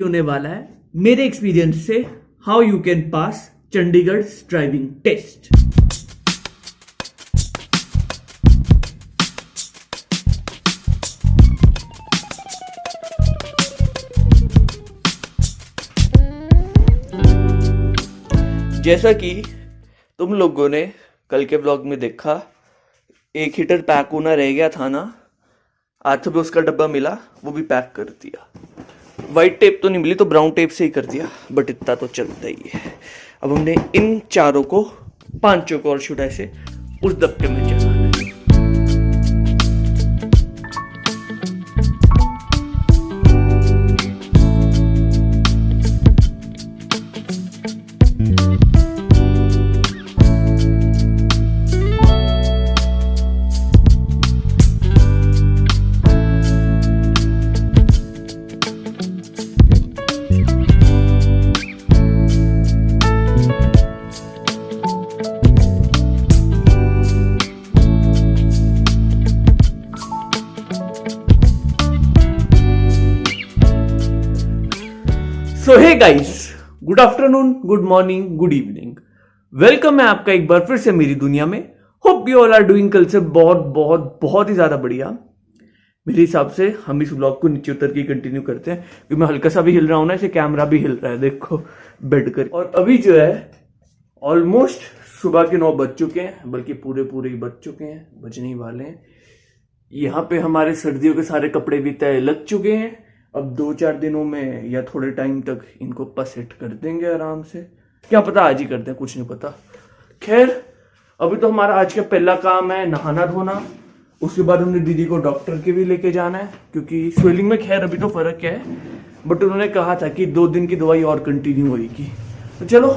होने वाला है मेरे एक्सपीरियंस से how you can pass Chandigarh driving test. जैसा कि तुम लोगों ने कल के ब्लॉग में देखा, एक हीटर पैक होना रह गया था ना, आज सुबह उसका डब्बा मिला, वो भी पैक कर दिया। वाइट टेप तो नहीं मिली तो ब्राउन टेप से ही कर दिया, बट इतना तो चलता ही है। अब हमने इन चारों को, पांचों को और शुड ऐसे उस डब्बे में चढ़ाना है। So hey guys, good afternoon, good morning, good evening. Welcome है आपका एक बार फिर से मेरी दुनिया में। Hope you all are doing कल से बहुत ही ज्यादा बढ़िया। मेरे हिसाब से हम इस ब्लॉग को नीचे उतर के कंटिन्यू करते हैं, क्योंकि मैं हल्का सा भी हिल रहा हूं ना, इसे कैमरा भी हिल रहा है, देखो बेड कर। और अभी जो है ऑलमोस्ट सुबह के 9 बज चुके हैं, बल्कि पूरे ही बज चुके हैं, बजने ही वाले हैं। यहाँ पे हमारे सर्दियों के सारे कपड़े भी तय लग चुके हैं। अब 2-4 दिनों में या थोड़े टाइम तक इनको पसेट कर देंगे आराम से, क्या पता आज ही कर दें, कुछ नहीं पता। खैर, अभी तो हमारा आज का पहला काम है नहाना धोना। उसके बाद हमने दीदी को डॉक्टर के भी लेके जाना है, क्योंकि स्वेलिंग में खैर अभी तो फर्क है, बट उन्होंने कहा था कि 2 दिन की दवाई और कंटिन्यू होगी। तो चलो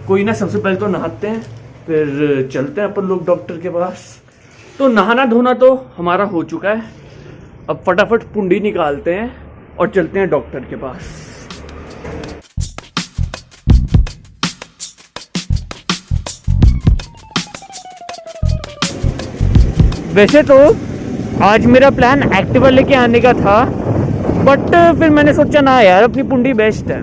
कोई ना, सबसे पहले तो नहाते हैं, फिर चलते हैं अपन लोग डॉक्टर के पास। तो नहाना धोना तो हमारा हो चुका है, अब फटाफट पुंडी निकालते हैं और चलते हैं डॉक्टर के पास। वैसे तो आज मेरा प्लान एक्टिवा लेके आने का था, बट फिर मैंने सोचा ना यार, अपनी पुंडी बेस्ट है।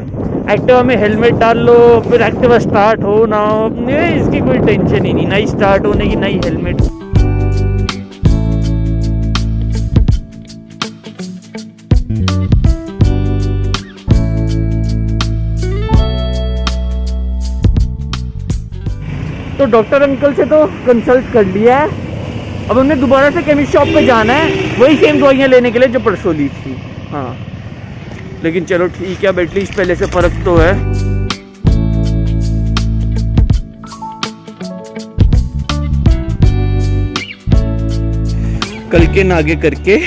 एक्टिवा में हेलमेट डाल लो, फिर एक्टिवा स्टार्ट हो ना हो, इसकी कोई टेंशन ही नहीं, ना ही स्टार्ट होने की, ना ही हेलमेट। तो डॉक्टर अंकल से तो कंसल्ट कर लिया है, अब हमने दोबारा से केमिस्ट शॉप पे जाना है, वही सेम दवाइयाँ लेने के लिए जो परसों ली थी। हाँ, लेकिन चलो ठीक है, एटलीस्ट पहले से फर्क तो है। कल के नागे करके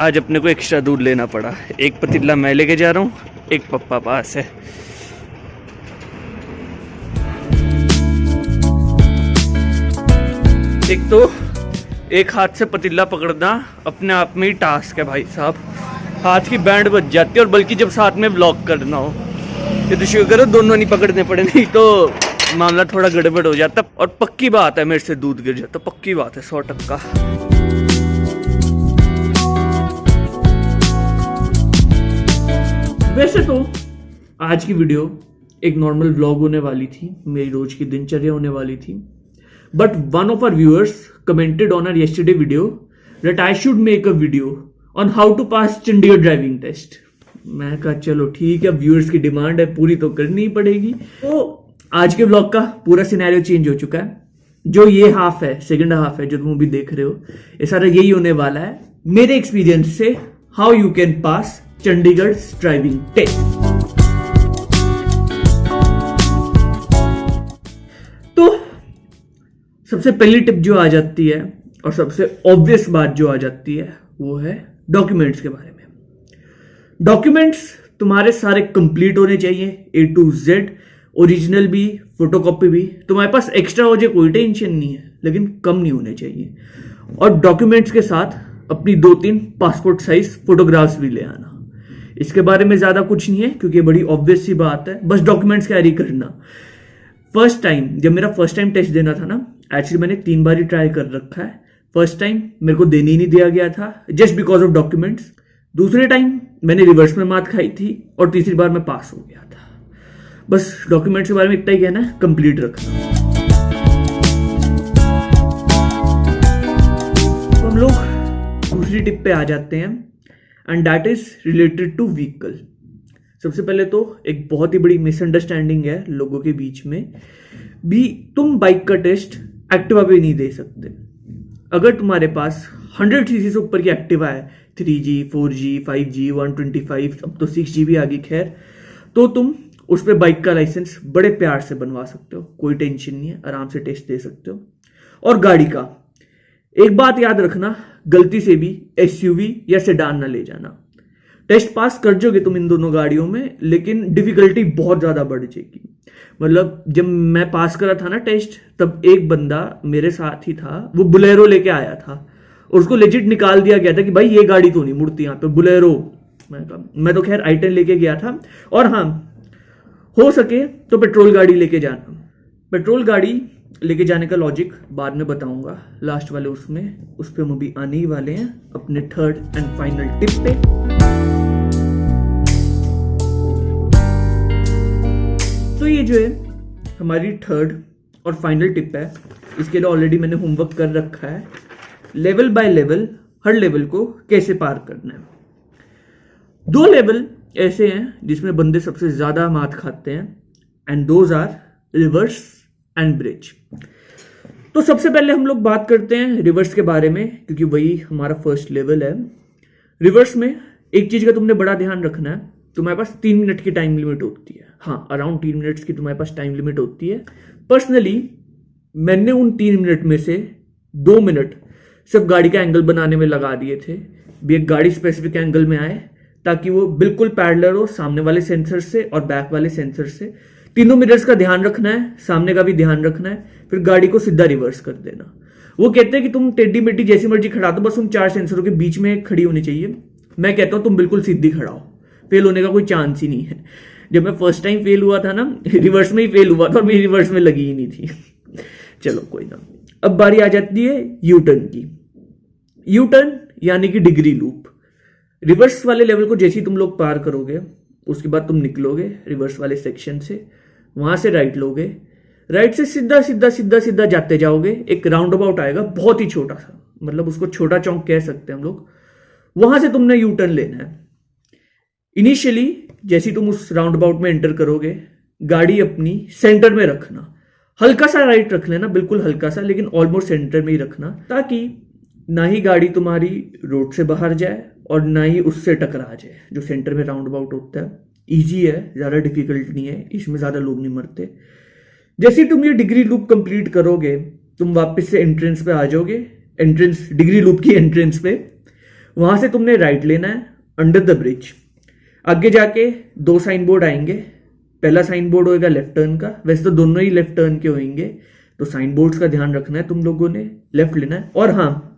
आज अपने को एक्स्ट्रा दूध लेना पड़ा। एक पतीला मैं लेके जा रहा हूँ, एक पप्पा पास है। एक तो एक हाथ से पतीला पकड़ना अपने आप में ही टास्क है भाई साहब, हाथ की बैंड बज जाती है, और बल्कि जब साथ में व्लॉग करना हो, ये तो शुक्र करो दोनों नहीं पकड़ने पड़े, नहीं तो मामला थोड़ा गड़बड़ हो जाता। और पक्की बात है, मेरे से दूध गिर जाता, पक्की बात है, 100%। वैसे तो आज की वीडियो एक नॉर्मल व्लॉग होने वाली थी, मेरी रोज की दिनचर्या होने वाली थी, but one of our viewers commented on our yesterday video that I should make a video on how to pass Chandigarh driving test। मैं कहा चलो ठीक है, व्यूअर्स की डिमांड है, पूरी तो करनी ही पड़ेगी। तो आज के ब्लॉग का पूरा सिनेरियो चेंज हो चुका है। जो ये हाफ है, सेकंड हाफ है, जो तुम अभी देख रहे हो, ये सारा यही होने वाला है मेरे एक्सपीरियंस से how you can pass Chandigarh driving test. सबसे पहली टिप जो आ जाती है और सबसे ऑब्वियस बात जो आ जाती है, वो है डॉक्यूमेंट्स के बारे में। डॉक्यूमेंट्स तुम्हारे सारे कंप्लीट होने चाहिए, A to Z, ओरिजिनल भी, फोटोकॉपी भी। तुम्हारे पास एक्स्ट्रा हो जाए कोई टेंशन नहीं है, लेकिन कम नहीं होने चाहिए। और डॉक्यूमेंट्स के साथ अपनी 2-3 पासपोर्ट साइज फोटोग्राफ्स भी ले आना। इसके बारे में ज्यादा कुछ नहीं है, क्योंकि बड़ी ऑब्वियस सी बात है, बस डॉक्यूमेंट्स कैरी करना। फर्स्ट टाइम, जब मेरा फर्स्ट टाइम टेस्ट देना था ना, एक्चुअली मैंने 3 बार ही ट्राई कर रखा है। फर्स्ट टाइम मेरे को देने ही नहीं दिया गया था, जस्ट बिकॉज ऑफ डॉक्यूमेंट्स। दूसरे टाइम मैंने रिवर्स में मात खाई थी और तीसरी बार मैं पास हो गया था। बस डॉक्यूमेंट्स के बारे में इतना ही कहना है, कंप्लीट रखना। तो हम लोग दूसरी टिप पे आ जाते हैं and that is related to vehicle. सबसे पहले तो एक बहुत ही बड़ी मिसअंडरस्टैंडिंग है लोगों के बीच में भी, तुम बाइक का टेस्ट एक्टिवा पे नहीं दे सकते। अगर तुम्हारे पास 100 सीसी से ऊपर की एक्टिवा है, 3G, 4G, 5G, 125, अब तो 6G भी आ गई, खैर, तो तुम उस पर बाइक का लाइसेंस बड़े प्यार से बनवा सकते हो, कोई टेंशन नहीं है, आराम से टेस्ट दे सकते हो। और गाड़ी का एक बात याद रखना, गलती से भी SUV या सेडान ना ले जाना। टेस्ट पास कर जोगे तुम इन दोनों गाड़ियों में, लेकिन डिफिकल्टी बहुत ज्यादा बढ़ जाएगी। मतलब जब मैं पास करा था ना टेस्ट, तब एक बंदा मेरे साथ ही था, वो बुलेरो लेके आया था, उसको लेजिट निकाल दिया गया था कि भाई ये गाड़ी तो नहीं मुड़ती यहाँ पे, बुलेरो। मैं तो खैर i10 लेके गया था। और हाँ, हो सके तो पेट्रोल गाड़ी लेके जाना। पेट्रोल गाड़ी लेके जाने का लॉजिक बाद में बताऊंगा, लास्ट वाले उस पे हम भी आने ही वाले हैं अपने थर्ड एंड फाइनल टिप पे। तो ये जो है हमारी थर्ड और फाइनल टिप है, इसके लिए ऑलरेडी मैंने होमवर्क कर रखा है, level by level her level को कैसे पार करना है। 2 लेवल ऐसे हैं जिसमें बंदे सबसे ज्यादा मात खाते हैं and those are reverse and bridge. तो सबसे पहले हम लोग बात करते हैं रिवर्स के बारे में, क्योंकि वही हमारा फर्स्ट लेवल है। रिवर्स में एक चीज का तुमने बड़ा ध्यान रखना है, तुम्हारे पास 3 मिनट की टाइम लिमिट होती है। हाँ, अराउंड 3 मिनट्स की तुम्हारे पास टाइम लिमिट होती है। पर्सनली मैंने उन 3 मिनट में से 2 मिनट सिर्फ गाड़ी का एंगल बनाने में लगा दिए थे, भी एक गाड़ी स्पेसिफिक एंगल में आए ताकि वो बिल्कुल पैरेलल हो सामने वाले सेंसर से और बैक वाले सेंसर से। तीनों मिरर्स का ध्यान रखना है, सामने का भी ध्यान रखना है, फिर गाड़ी को सीधा रिवर्स कर देना। वो कहते हैं कि तुम टेढ़ी मेढ़ी जैसी मर्जी खड़ा दो, बस तुम 4 सेंसरों के बीच में खड़ी होनी चाहिए। मैं कहता हूं तुम बिल्कुल सीधी खड़ा हो, फेल होने का कोई चांस ही नहीं है। जब मैं फर्स्ट टाइम फेल हुआ था ना, रिवर्स में ही फेल हुआ था और मेरी रिवर्स में लगी ही नहीं थी। चलो कोई ना। अब बारी आ जाती है यू टर्न की। यू टर्न यानी कि डिग्री लूप। रिवर्स वाले लेवल को जैसे ही तुम लोग पार करोगे, उसके बाद तुम निकलोगे रिवर्स वाले सेक्शन से, वहां से राइट लोगे, राइट से सीधा सीधा सीधा सीधा जाते जाओगे, एक राउंड अबाउट आएगा बहुत ही छोटा सा, मतलब उसको छोटा चौक कह सकते हैं हम लोग। वहां से तुमने यू टर्न लेना है। इनिशियली जैसे ही तुम उस राउंड अबाउट में एंटर करोगे, गाड़ी अपनी सेंटर में रखना, हल्का सा राइट रख लेना, बिल्कुल हल्का सा, लेकिन ऑलमोस्ट सेंटर में ही रखना, ताकि ना ही गाड़ी तुम्हारी रोड से बाहर जाए और ना ही उससे टकरा जाए। जो सेंटर में राउंड अबाउट होता है, इजी है, ज्यादा डिफिकल्ट नहीं है, इसमें ज्यादा लोग नहीं मरते। जैसे तुम ये डिग्री लूप कंप्लीट करोगे, तुम वापस से एंट्रेंस पे आ जाओगे, एंट्रेंस डिग्री लूप की एंट्रेंस पे। वहां से तुमने राइट लेना है अंडर द ब्रिज। आगे जाके 2 साइन बोर्ड आएंगे। पहला साइन बोर्ड होएगा लेफ्ट टर्न का, वैसे तो दोनों ही लेफ्ट टर्न के होंगे, तो साइन बोर्ड्स का ध्यान रखना है तुम लोगों ने, लेफ्ट लेना है। और हाँ,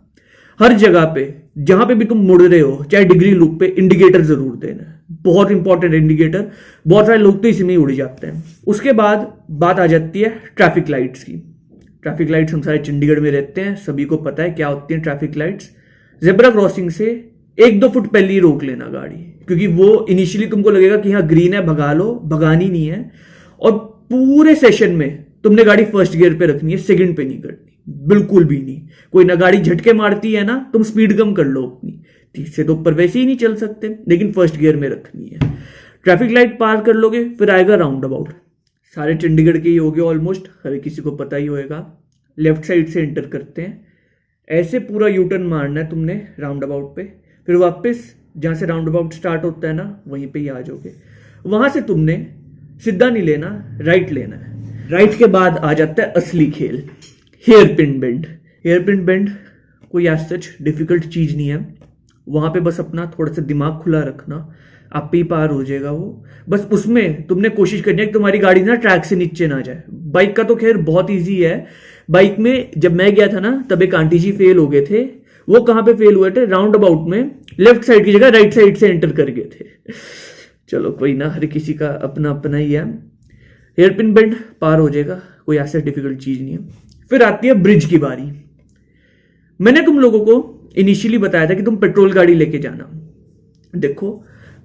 हर जगह पे जहां पे भी तुम मुड़ रहे हो, चाहे डिग्री लूप पे, इंडिकेटर जरूर देना है, बहुत इंपॉर्टेंट इंडिकेटर। बहुत सारे लोग तो इसी में ही उड़ जाते हैं। उसके बाद बात आ जाती है ट्रैफिक लाइट्स की। ट्रैफिक लाइट्स हम सारे चंडीगढ़ में रहते हैं, सभी को पता है क्या होती है ट्रैफिक लाइट्स। जेब्रा क्रॉसिंग से 1-2 फुट पहले ही रोक लेना गाड़ी, क्योंकि वो इनिशियली तुमको लगेगा कि हाँ ग्रीन है, भगा लो, भगानी नहीं है। और पूरे सेशन में तुमने गाड़ी फर्स्ट गियर पे रखनी है, सेकंड पे नहीं करनी, बिल्कुल भी नहीं। कोई ना गाड़ी झटके मारती है ना, तुम स्पीड कम कर लो अपनी, 30 से तो ऊपर वैसे ही नहीं चल सकते, लेकिन फर्स्ट गियर में रखनी है। ट्रैफिक लाइट पार कर लोगे, फिर आएगा राउंड अबाउट। सारे चंडीगढ़ के ही होगे ऑलमोस्ट, हर किसी को पता ही होएगा। लेफ्ट साइड से एंटर करते हैं, ऐसे पूरा यू टर्न मारना है तुमने राउंड अबाउट पे, फिर वापस जहां से राउंड अबाउट स्टार्ट होता है ना, वहीं पे ही आ जाओगे। वहां से तुमने सीधा नहीं लेना, राइट लेना है। राइट के बाद आ जाता है असली खेल, hairpin bend. Hairpin bend कोई एज सच डिफिकल्ट चीज नहीं है, वहां पे बस अपना थोड़ा सा दिमाग खुला रखना, आप पे ही पार हो जाएगा वो। बस उसमें तुमने कोशिश करनी है कि तुम्हारी गाड़ी ना ट्रैक से नीचे ना जाए। बाइक का तो खैर बहुत ईजी है। बाइक में जब मैं गया था ना, तब एक आंटी जी फेल हो गए थे। वो कहां पे फेल हुए थे? राउंड अबाउट में, लेफ्ट साइड की जगह राइट साइड से एंटर कर गए थे। चलो कोई ना, हर किसी का अपना अपना ही है। हेयर पिन बेंड पार हो जाएगा, कोई ऐसा डिफिकल्ट चीज नहीं है। फिर आती है ब्रिज की बारी। मैंने तुम लोगों को इनिशियली बताया था कि तुम पेट्रोल गाड़ी लेके जाना, देखो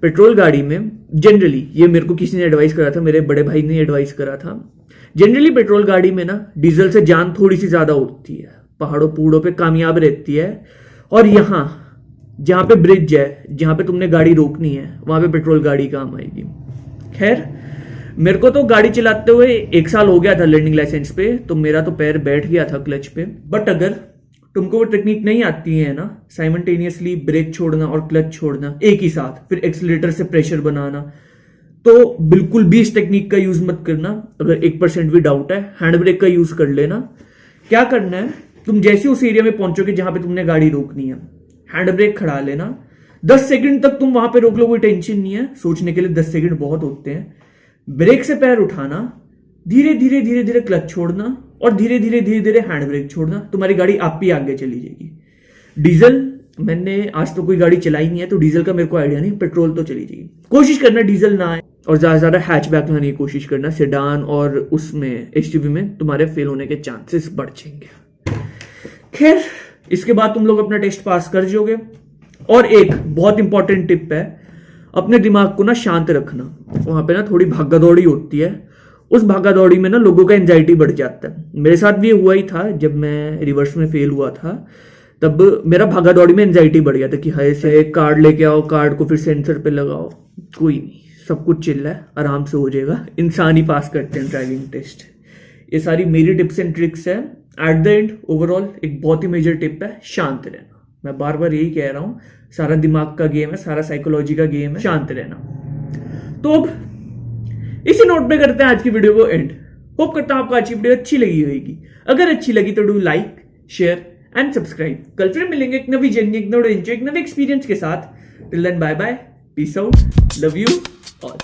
पेट्रोल गाड़ी में जनरली, ये मेरे को किसी ने एडवाइस करा था, मेरे बड़े भाई ने एडवाइस करा था, जनरली पेट्रोल गाड़ी में ना डीजल से जान थोड़ी सी ज्यादा उठती है, पहाड़ों पहाड़ों पे कामयाब रहती है। और यहाँ जहां पे ब्रिज है, जहां पे तुमने गाड़ी रोकनी है, वहां पे पेट्रोल गाड़ी काम आएगी। खैर, मेरे को तो गाड़ी चलाते हुए 1 साल हो गया था लर्निंग लाइसेंस पे, तो मेरा तो पैर बैठ गया था क्लच पे। बट अगर तुमको वो टेक्निक नहीं आती है ना, साइमल्टेनियसली ब्रेक छोड़ना और क्लच छोड़ना एक ही साथ, फिर एक्सीलरेटर से प्रेशर बनाना, तो बिल्कुल भी इस टेक्निक का यूज मत करना। अगर 1% भी डाउट है, हैंड ब्रेक का यूज कर लेना। क्या करना है, तुम जैसे उस एरिया में पहुंचोगे जहां पे तुमने गाड़ी रोकनी है, हैंड ब्रेक खड़ा लेना। 10 सेकंड तक तुम वहां पे रोक लो, कोई टेंशन नहीं है, सोचने के लिए 10 सेकंड बहुत होते हैं। ब्रेक से पैर उठाना, धीरे धीरे धीरे धीरे क्लच छोड़ना और धीरे धीरे धीरे धीरे हैंड ब्रेक छोड़ना, तुम्हारी गाड़ी आप ही आगे चली जाएगी। डीजल मैंने आज तो कोई गाड़ी चलाई नहीं है, तो डीजल का मेरे को आइडिया नहीं, पेट्रोल तो चली जाएगी। कोशिश करना डीजल ना आए, और ज्यादा से ज्यादा हैचबैक लाने की कोशिश करना। सेडान और उसमें एसयूवी में तुम्हारे फेल होने के चांसेस बढ़ जाएंगे। खैर, इसके बाद तुम लोग अपना टेस्ट पास कर जाओगे। और एक बहुत इंपॉर्टेंट टिप है, अपने दिमाग को ना शांत रखना। वहां पे ना थोड़ी भागा दौड़ी होती है, उस भागा दौड़ी में ना लोगों का एंजाइटी बढ़ जाता है। मेरे साथ भी हुआ ही था, जब मैं रिवर्स में फेल हुआ था, तब मेरा भागा दौड़ी में एंजाइटी बढ़ गया था कि हाय से कार्ड लेके आओ, कार्ड को फिर सेंसर पे लगाओ। कोई नहीं, सब कुछ चिल्ला है, आराम से हो जाएगा। इंसान ही पास करते हैं ड्राइविंग टेस्ट। ये सारी मेरी टिप्स एंड ट्रिक्स है। एट द एंड ओवरऑल एक बहुत ही मेजर टिप है, शांत रहना। मैं बार बार यही कह रहा हूं, सारा दिमाग का गेम है, सारा साइकोलॉजी का गेम है, शांत रहना। तो अब इसी नोट पे करते हैं आज की वीडियो को एंड। होप करता हूं आपको आज की वीडियो अच्छी लगी होगी। अगर अच्छी लगी तो do like, share and subscribe. कल फिर मिलेंगे एक नवी जर्नी, एक नए एक्सपीरियंस के साथ। Till then bye bye, peace out, love you all.